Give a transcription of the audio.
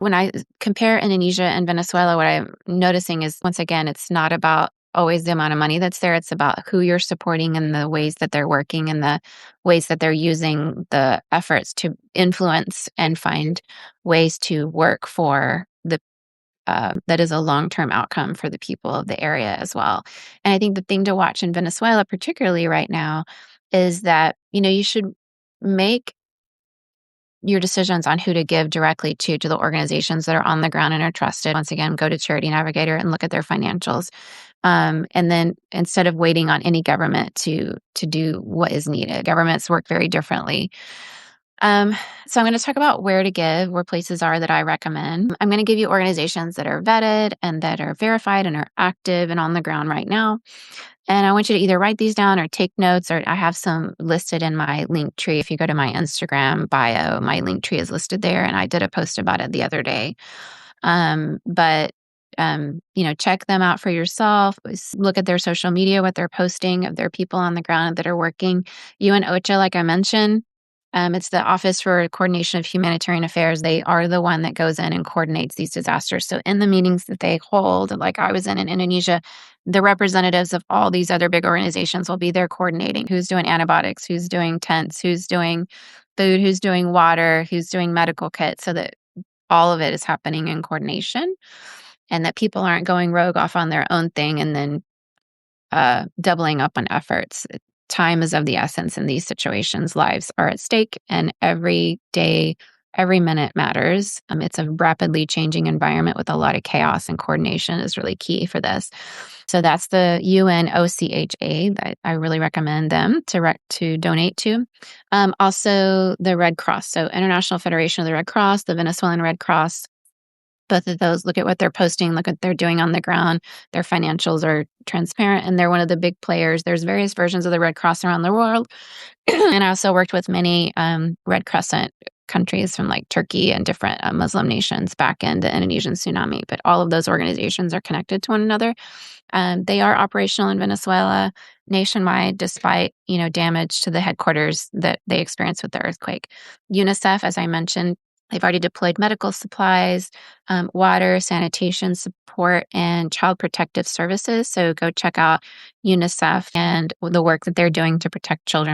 when I compare Indonesia and Venezuela, what I'm noticing is, once again, it's not about always the amount of money that's there. It's about who you're supporting and the ways that they're working and the ways that they're using the efforts to influence and find ways to work for that is a long-term outcome for the people of the area as well. And I think the thing to watch in Venezuela, particularly right now, is that, you should make your decisions on who to give directly to the organizations that are on the ground and are trusted. Once again, go to Charity Navigator and look at their financials. And then instead of waiting on any government to do what is needed, governments work very differently. So I'm going to talk about where to give, where places are that I recommend. I'm going to give you organizations that are vetted and that are verified and are active and on the ground right now. And I want you to either write these down or take notes, or I have some listed in my link tree. If you go to my Instagram bio, my link tree is listed there. And I did a post about it the other day. But check them out for yourself. Look at their social media, what they're posting of their people on the ground that are working. UN OCHA, like I mentioned, it's the Office for Coordination of Humanitarian Affairs. They are the one that goes in and coordinates these disasters. So in the meetings that they hold, like I was in Indonesia, the representatives of all these other big organizations will be there coordinating who's doing antibiotics, who's doing tents, who's doing food, who's doing water, who's doing medical kits, so that all of it is happening in coordination and that people aren't going rogue off on their own thing and then doubling up on efforts. Time is of the essence in these situations. Lives are at stake, and every day, every minute matters. It's a rapidly changing environment with a lot of chaos, and coordination is really key for this. So that's the UNOCHA that I really recommend them to donate to. Also, the Red Cross, so International Federation of the Red Cross, the Venezuelan Red Cross. Both of those, look at what they're posting, look at what they're doing on the ground. Their financials are transparent, and they're one of the big players. There's various versions of the Red Cross around the world. And I also worked with many Red Crescent countries from like Turkey and different Muslim nations back in the Indonesian tsunami. But all of those organizations are connected to one another. They are operational in Venezuela nationwide, despite damage to the headquarters that they experienced with the earthquake. UNICEF, as I mentioned, they've already deployed medical supplies, water, sanitation support, and child protective services. So go check out UNICEF and the work that they're doing to protect children